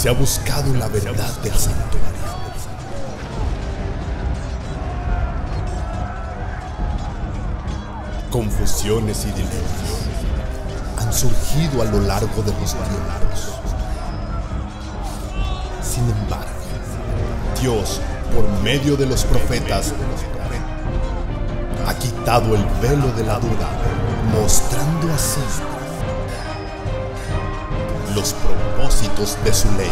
se ha buscado la verdad del santuario. Confusiones y dilemas han surgido a lo largo de los tiempos. Sin embargo, Dios, por medio de los profetas, ha quitado el velo de la duda, mostrando así los propósitos de su ley.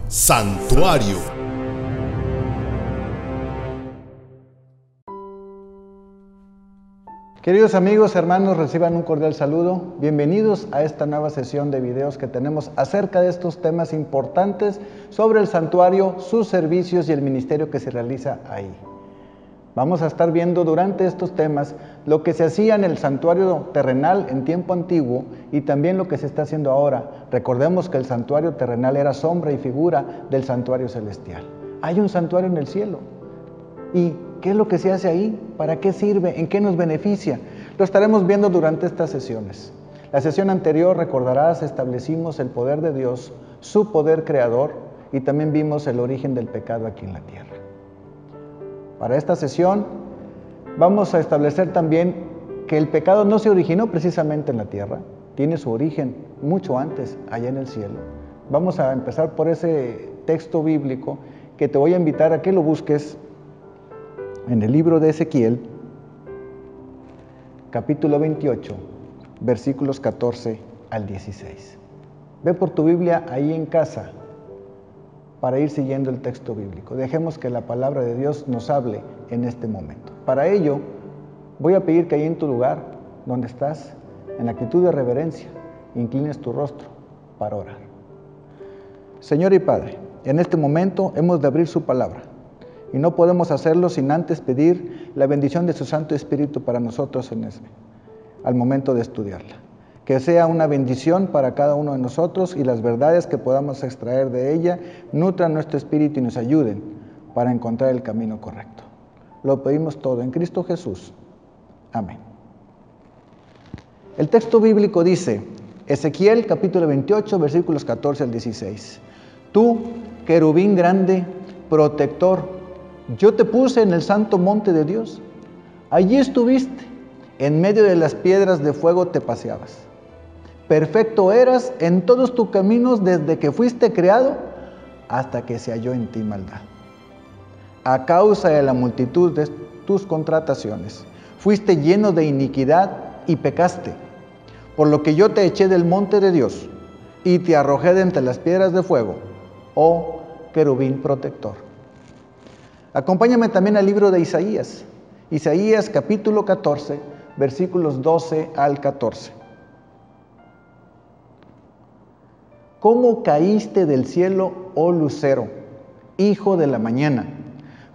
Santuario. Queridos amigos, hermanos, reciban un cordial saludo. Bienvenidos a esta nueva sesión de videos que tenemos acerca de estos temas importantes sobre el santuario, sus servicios y el ministerio que se realiza ahí. Vamos a estar viendo durante estos temas lo que se hacía en el santuario terrenal en tiempo antiguo y también lo que se está haciendo ahora. Recordemos que el santuario terrenal era sombra y figura del santuario celestial. Hay un santuario en el cielo. ¿Y qué es lo que se hace ahí? ¿Para qué sirve? ¿En qué nos beneficia? Lo estaremos viendo durante estas sesiones. La sesión anterior, recordarás, establecimos el poder de Dios, su poder creador, y también vimos el origen del pecado aquí en la tierra. Para esta sesión vamos a establecer también que el pecado no se originó precisamente en la tierra, tiene su origen mucho antes, allá en el cielo. Vamos a empezar por ese texto bíblico que te voy a invitar a que lo busques en el libro de Ezequiel, capítulo 28, versículos 14 al 16. Ve por tu Biblia ahí en casa para ir siguiendo el texto bíblico. Dejemos que la palabra de Dios nos hable en este momento. Para ello, voy a pedir que ahí en tu lugar, donde estás, en la actitud de reverencia, inclines tu rostro para orar. Señor y Padre, en este momento hemos de abrir su palabra y no podemos hacerlo sin antes pedir la bendición de su Santo Espíritu para nosotros al momento de estudiarla. Que sea una bendición para cada uno de nosotros y las verdades que podamos extraer de ella nutran nuestro espíritu y nos ayuden para encontrar el camino correcto. Lo pedimos todo en Cristo Jesús. Amén. El texto bíblico dice, Ezequiel capítulo 28, versículos 14 al 16. Tú, querubín grande, protector, yo te puse en el santo monte de Dios. Allí estuviste, en medio de las piedras de fuego te paseabas. Perfecto eras en todos tus caminos desde que fuiste creado hasta que se halló en ti maldad. A causa de la multitud de tus contrataciones, fuiste lleno de iniquidad y pecaste, por lo que yo te eché del monte de Dios y te arrojé de entre las piedras de fuego, oh querubín protector. Acompáñame también al libro de Isaías, Isaías capítulo 14, versículos 12 al 14. ¿Cómo caíste del cielo, oh lucero, hijo de la mañana?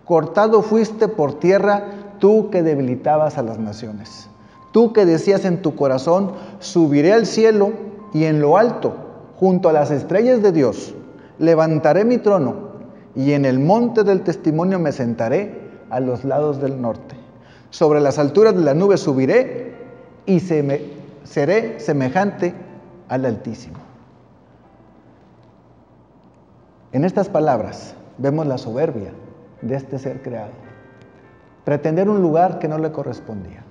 Cortado fuiste por tierra, tú que debilitabas a las naciones. Tú que decías en tu corazón, subiré al cielo y en lo alto, junto a las estrellas de Dios, levantaré mi trono y en el monte del testimonio me sentaré a los lados del norte. Sobre las alturas de la nube subiré y seré semejante al Altísimo. En estas palabras vemos la soberbia de este ser creado. Pretender un lugar que no le correspondía.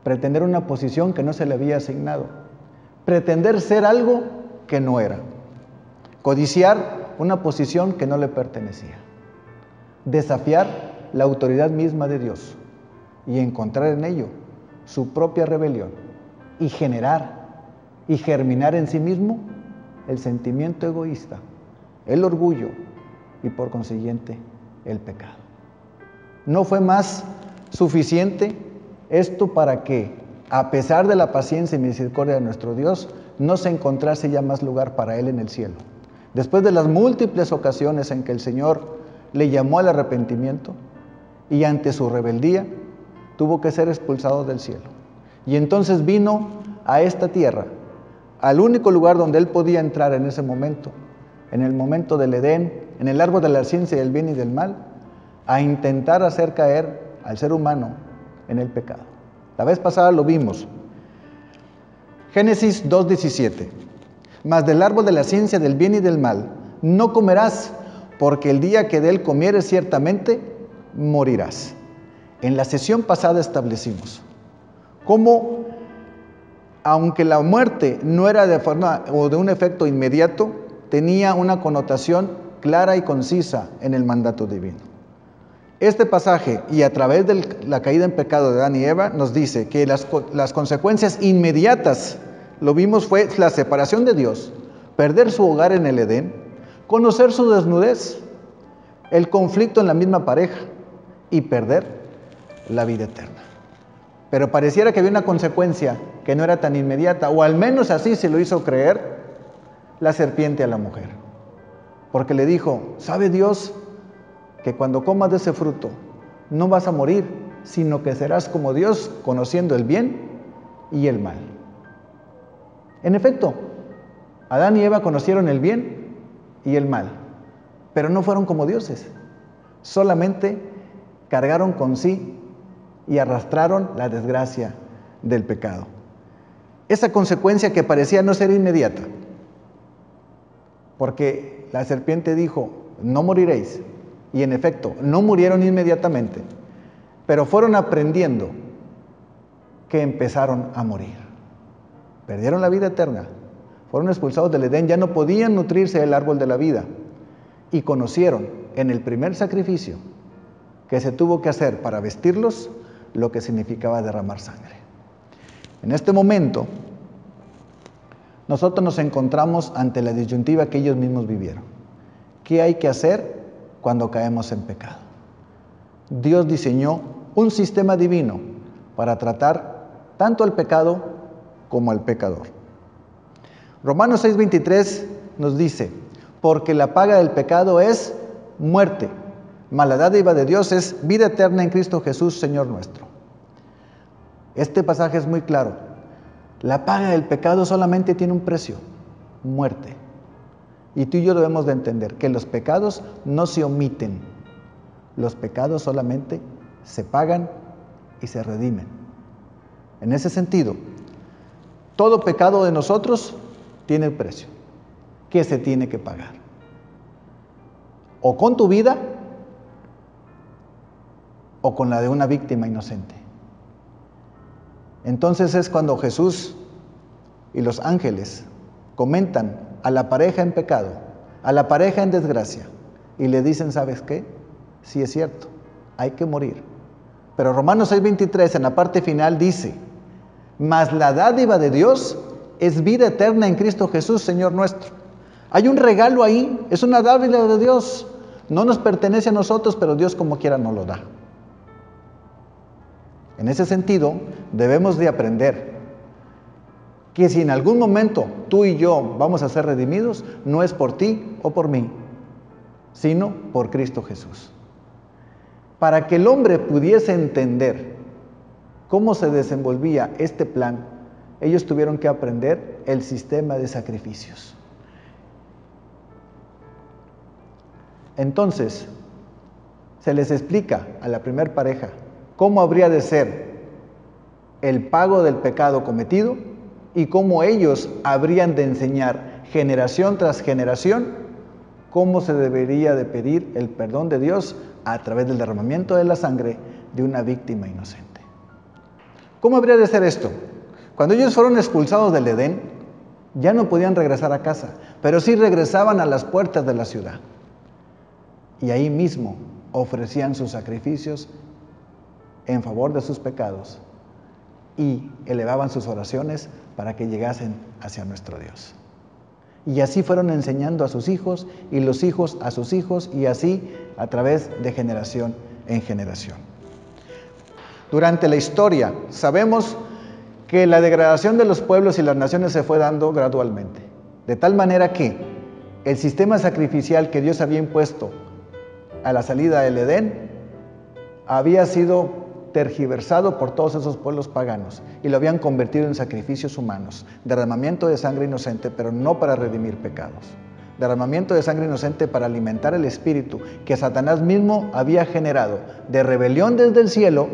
Pretender una posición que no se le había asignado. Pretender ser algo que no era. Codiciar una posición que no le pertenecía. Desafiar la autoridad misma de Dios y encontrar en ello su propia rebelión y generar y germinar en sí mismo el sentimiento egoísta, el orgullo y por consiguiente el pecado. No fue más suficiente esto para que, a pesar de la paciencia y misericordia de nuestro Dios, no se encontrase ya más lugar para él en el cielo. Después de las múltiples ocasiones en que el Señor le llamó al arrepentimiento y ante su rebeldía, tuvo que ser expulsado del cielo. Y entonces vino a esta tierra, al único lugar donde él podía entrar en ese momento, en el momento del Edén, en el árbol de la ciencia del bien y del mal, a intentar hacer caer al ser humano en el pecado. La vez pasada lo vimos. Génesis 2:17. Mas del árbol de la ciencia del bien y del mal no comerás, porque el día que de él comieres ciertamente morirás. En la sesión pasada establecimos cómo, aunque la muerte no era de forma o de un efecto inmediato, tenía una connotación clara y concisa en el mandato divino. Este pasaje, y a través de la caída en pecado de Adán y Eva, nos dice que las consecuencias inmediatas, lo vimos, fue la separación de Dios, perder su hogar en el Edén, conocer su desnudez, el conflicto en la misma pareja y perder la vida eterna. Pero pareciera que había una consecuencia que no era tan inmediata, o al menos así se lo hizo creer la serpiente a la mujer. Porque le dijo, ¿sabe Dios que cuando comas de ese fruto no vas a morir, sino que serás como Dios, conociendo el bien y el mal? En efecto, Adán y Eva conocieron el bien y el mal, pero no fueron como dioses. Solamente cargaron con sí y arrastraron la desgracia del pecado. Esa consecuencia que parecía no ser inmediata, porque la serpiente dijo, no moriréis, y en efecto, no murieron inmediatamente, pero fueron aprendiendo que empezaron a morir. Perdieron la vida eterna, fueron expulsados del Edén, ya no podían nutrirse del árbol de la vida, y conocieron en el primer sacrificio que se tuvo que hacer para vestirlos lo que significaba derramar sangre. En este momento, nosotros nos encontramos ante la disyuntiva que ellos mismos vivieron. ¿Qué hay que hacer cuando caemos en pecado? Dios diseñó un sistema divino para tratar tanto al pecado como al pecador. Romanos 6:23 nos dice, porque la paga del pecado es muerte, mas la dádiva de Dios es vida eterna en Cristo Jesús, Señor nuestro. Este pasaje es muy claro. La paga del pecado solamente tiene un precio, muerte. Y tú y yo debemos de entender que los pecados no se omiten. Los pecados solamente se pagan y se redimen. En ese sentido, todo pecado de nosotros tiene el precio que se tiene que pagar. O con tu vida, o con la de una víctima inocente. Entonces es cuando Jesús y los ángeles comentan a la pareja en pecado, a la pareja en desgracia, y le dicen, ¿sabes qué? Sí es cierto, hay que morir. Pero Romanos 6:23 en la parte final dice, mas la dádiva de Dios es vida eterna en Cristo Jesús, Señor nuestro. Hay un regalo ahí, es una dádiva de Dios. No nos pertenece a nosotros, pero Dios como quiera nos lo da. En ese sentido, debemos de aprender que si en algún momento tú y yo vamos a ser redimidos, no es por ti o por mí, sino por Cristo Jesús. Para que el hombre pudiese entender cómo se desenvolvía este plan, ellos tuvieron que aprender el sistema de sacrificios. Entonces, se les explica a la primer pareja cómo habría de ser el pago del pecado cometido y cómo ellos habrían de enseñar generación tras generación cómo se debería de pedir el perdón de Dios a través del derramamiento de la sangre de una víctima inocente. ¿Cómo habría de ser esto? Cuando ellos fueron expulsados del Edén, ya no podían regresar a casa, pero sí regresaban a las puertas de la ciudad. Y ahí mismo ofrecían sus sacrificios en favor de sus pecados y elevaban sus oraciones para que llegasen hacia nuestro Dios. Y así fueron enseñando a sus hijos y los hijos a sus hijos y así a través de generación en generación. Durante la historia sabemos que la degradación de los pueblos y las naciones se fue dando gradualmente, de tal manera que el sistema sacrificial que Dios había impuesto a la salida del Edén había sido tergiversado por todos esos pueblos paganos y lo habían convertido en sacrificios humanos, derramamiento de sangre inocente, pero no para redimir pecados, derramamiento de sangre inocente para alimentar el espíritu que Satanás mismo había generado de rebelión desde el cielo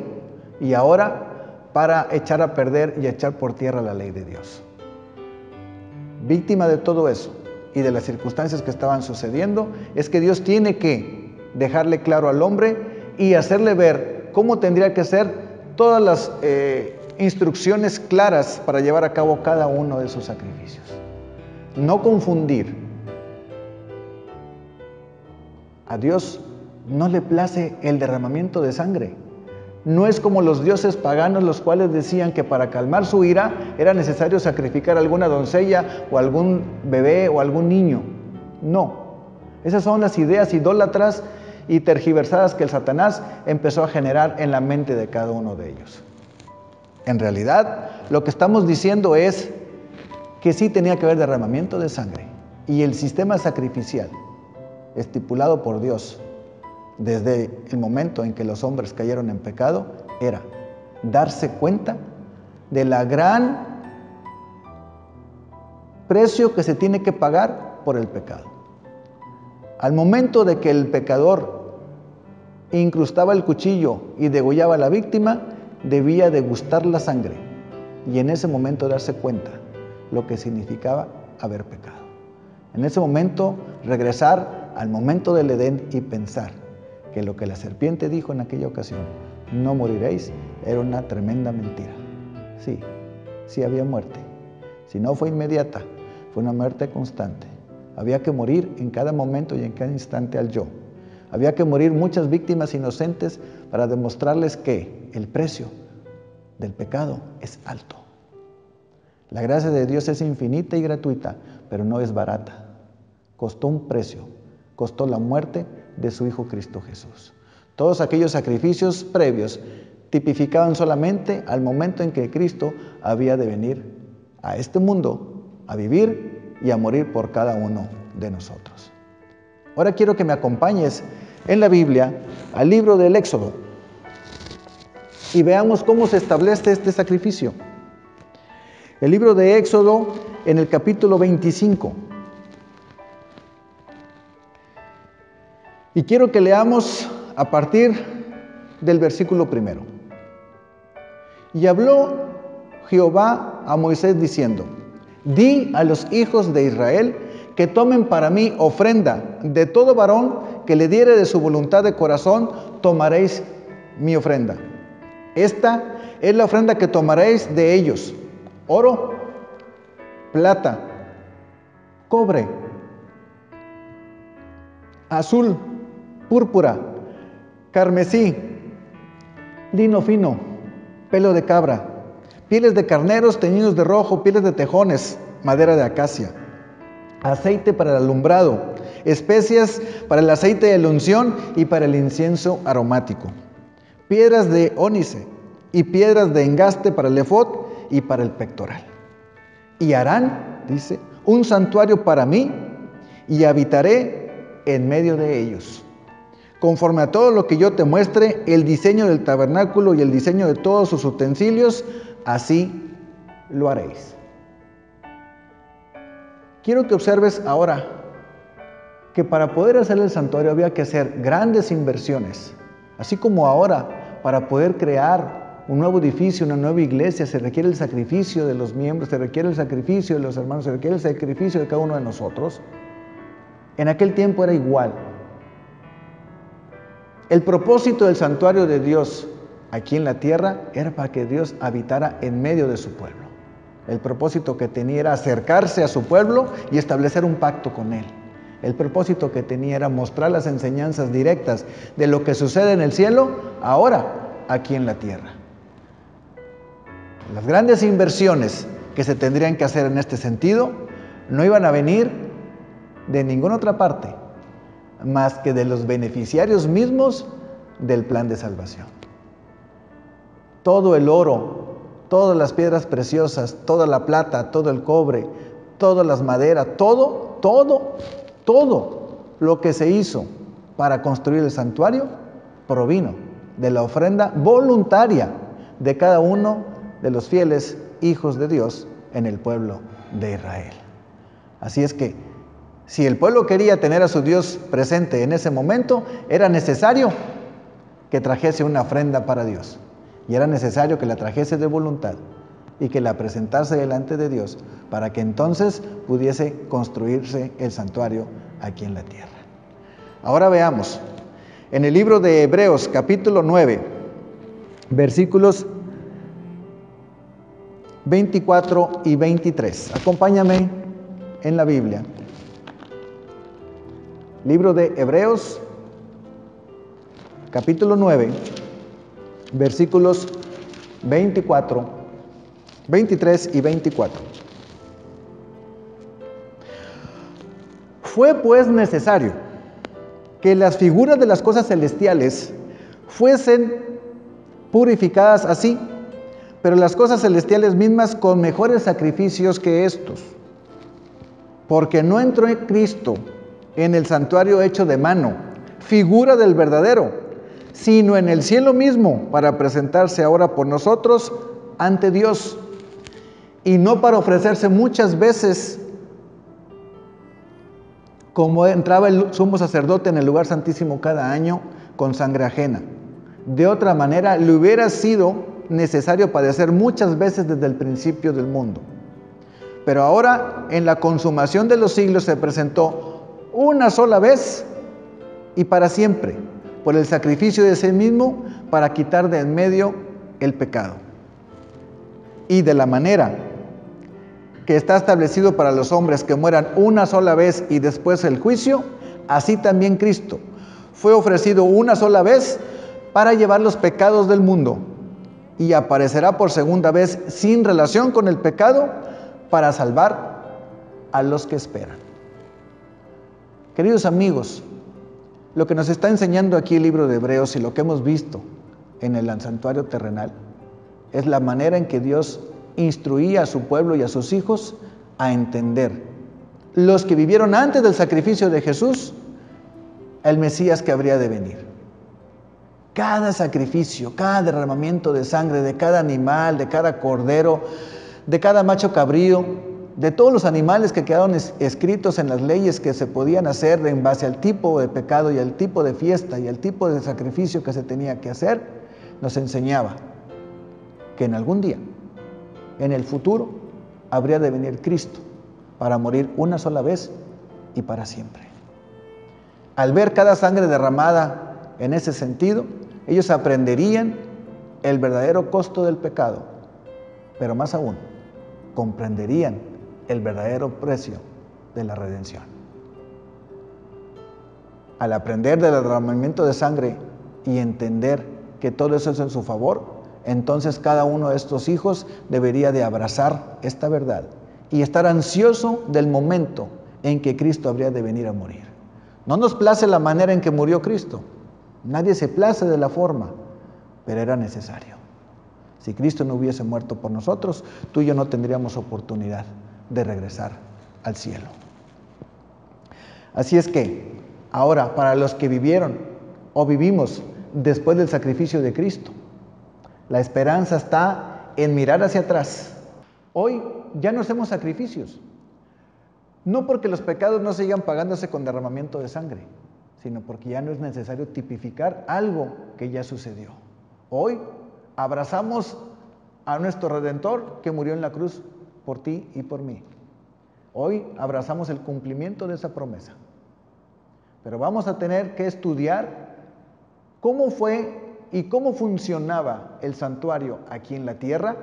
y ahora para echar a perder y echar por tierra la ley de Dios. Víctima de todo eso y de las circunstancias que estaban sucediendo, es que Dios tiene que dejarle claro al hombre y hacerle ver cómo tendría que ser todas las instrucciones claras para llevar a cabo cada uno de sus sacrificios. No confundir. A Dios no le place el derramamiento de sangre. No es como los dioses paganos, los cuales decían que para calmar su ira era necesario sacrificar a alguna doncella o algún bebé o algún niño. No, esas son las ideas idólatras y tergiversadas que el Satanás empezó a generar en la mente de cada uno de ellos. En realidad, lo que estamos diciendo es que sí tenía que haber derramamiento de sangre, y el sistema sacrificial estipulado por Dios desde el momento en que los hombres cayeron en pecado era darse cuenta de la gran precio que se tiene que pagar por el pecado. Al momento de que el pecador incrustaba el cuchillo y degollaba a la víctima, debía degustar la sangre y en ese momento darse cuenta lo que significaba haber pecado. En ese momento regresar al momento del Edén y pensar que lo que la serpiente dijo en aquella ocasión, no moriréis, era una tremenda mentira. Sí había muerte. Si no fue inmediata, fue una muerte constante. Había que morir en cada momento y en cada instante al yo. Había que morir muchas víctimas inocentes para demostrarles que el precio del pecado es alto. La gracia de Dios es infinita y gratuita, pero no es barata. Costó un precio, costó la muerte de su Hijo Cristo Jesús. Todos aquellos sacrificios previos tipificaban solamente al momento en que Cristo había de venir a este mundo a vivir y a morir por cada uno de nosotros. Ahora quiero que me acompañes en la Biblia al libro del Éxodo y veamos cómo se establece este sacrificio. El libro de Éxodo en el capítulo 25. Y quiero que leamos a partir del versículo 1. Y habló Jehová a Moisés diciendo: di a los hijos de Israel que tomen para mí ofrenda, de todo varón que le diere de su voluntad de corazón, tomaréis mi ofrenda. Esta es la ofrenda que tomaréis de ellos: oro, plata, cobre, azul, púrpura, carmesí, lino fino, pelo de cabra, pieles de carneros teñidos de rojo, pieles de tejones, madera de acacia, aceite para el alumbrado, especias para el aceite de la unción y para el incienso aromático, piedras de ónice y piedras de engaste para el efod y para el pectoral. Y harán, dice, un santuario para mí y habitaré en medio de ellos. Conforme a todo lo que yo te muestre, el diseño del tabernáculo y el diseño de todos sus utensilios, así lo haréis. Quiero que observes ahora que para poder hacer el santuario había que hacer grandes inversiones. Así como ahora, para poder crear un nuevo edificio, una nueva iglesia, se requiere el sacrificio de los miembros, se requiere el sacrificio de los hermanos, se requiere el sacrificio de cada uno de nosotros. En aquel tiempo era igual. El propósito del santuario de Dios aquí en la tierra era para que Dios habitara en medio de su pueblo. El propósito que tenía era acercarse a su pueblo y establecer un pacto con él. El propósito que tenía era mostrar las enseñanzas directas de lo que sucede en el cielo, ahora aquí en la tierra. Las grandes inversiones que se tendrían que hacer en este sentido no iban a venir de ninguna otra parte, más que de los beneficiarios mismos del plan de salvación. Todo el oro, todas las piedras preciosas, toda la plata, todo el cobre, todas las maderas, todo lo que se hizo para construir el santuario provino de la ofrenda voluntaria de cada uno de los fieles hijos de Dios en el pueblo de Israel. Así es que si el pueblo quería tener a su Dios presente en ese momento, era necesario que trajese una ofrenda para Dios. Y era necesario que la trajese de voluntad y que la presentase delante de Dios para que entonces pudiese construirse el santuario aquí en la tierra. Ahora veamos, en el libro de Hebreos capítulo 9, versículos 24 y 23. Acompáñame en la Biblia. Libro de Hebreos, capítulo 9, versículos 24, 23 y 24. Fue pues necesario que las figuras de las cosas celestiales fuesen purificadas así, pero las cosas celestiales mismas con mejores sacrificios que estos. Porque no entró en Cristo en el santuario hecho de mano, figura del verdadero, sino en el cielo mismo, para presentarse ahora por nosotros ante Dios, y no para ofrecerse muchas veces, como entraba el sumo sacerdote en el lugar santísimo cada año con sangre ajena. De otra manera, le hubiera sido necesario padecer muchas veces desde el principio del mundo. Pero ahora, en la consumación de los siglos, se presentó una sola vez y para siempre, por el sacrificio de sí mismo, para quitar de en medio el pecado. Y de la manera que está establecido para los hombres que mueran una sola vez y después el juicio, así también Cristo fue ofrecido una sola vez para llevar los pecados del mundo, y aparecerá por segunda vez sin relación con el pecado para salvar a los que esperan. Queridos amigos, lo que nos está enseñando aquí el libro de Hebreos y lo que hemos visto en el santuario terrenal es la manera en que Dios instruía a su pueblo y a sus hijos a entender, los que vivieron antes del sacrificio de Jesús, el Mesías que habría de venir. Cada sacrificio, cada derramamiento de sangre de cada animal, de cada cordero, de cada macho cabrío, de todos los animales que quedaron escritos en las leyes que se podían hacer en base al tipo de pecado y al tipo de fiesta y al tipo de sacrificio que se tenía que hacer, nos enseñaba que en algún día, en el futuro, habría de venir Cristo para morir una sola vez y para siempre. Al ver cada sangre derramada en ese sentido, ellos aprenderían el verdadero costo del pecado, pero más aún, comprenderían el verdadero precio de la redención. Al aprender del derramamiento de sangre y entender que todo eso es en su favor, entonces cada uno de estos hijos debería de abrazar esta verdad y estar ansioso del momento en que Cristo habría de venir a morir. No nos place la manera en que murió Cristo. Nadie se place de la forma, pero era necesario. Si Cristo no hubiese muerto por nosotros, tú y yo no tendríamos oportunidad de regresar al cielo. Así es que, ahora, para los que vivieron o vivimos después del sacrificio de Cristo, la esperanza está en mirar hacia atrás. Hoy ya no hacemos sacrificios, no porque los pecados no sigan pagándose con derramamiento de sangre, sino porque ya no es necesario tipificar algo que ya sucedió. Hoy abrazamos a nuestro Redentor que murió en la cruz por ti y por mí. Hoy abrazamos el cumplimiento de esa promesa. Pero vamos a tener que estudiar cómo fue y cómo funcionaba el santuario aquí en la tierra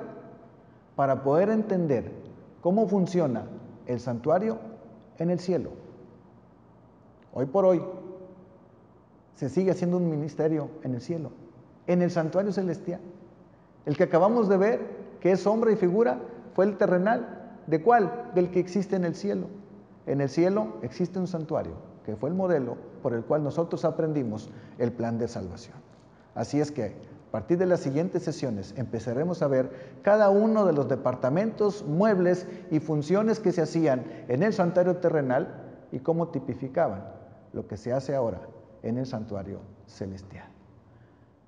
para poder entender cómo funciona el santuario en el cielo. Hoy por hoy se sigue haciendo un ministerio en el cielo, en el santuario celestial. El que acabamos de ver, que es sombra y figura, fue el terrenal. ¿De cuál? Del que existe en el cielo. En el cielo existe un santuario, que fue el modelo por el cual nosotros aprendimos el plan de salvación. Así es que a partir de las siguientes sesiones empezaremos a ver cada uno de los departamentos, muebles y funciones que se hacían en el santuario terrenal y cómo tipificaban lo que se hace ahora en el santuario celestial.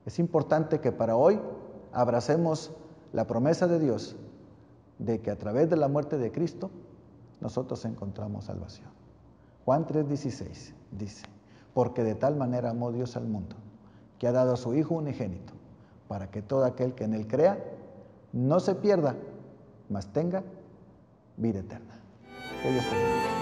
Es importante que para hoy abracemos la promesa de Dios de que a través de la muerte de Cristo nosotros encontramos salvación. Juan 3:16 dice: porque de tal manera amó Dios al mundo, que ha dado a su Hijo unigénito, para que todo aquel que en Él crea no se pierda, mas tenga vida eterna. Que Dios te bendiga.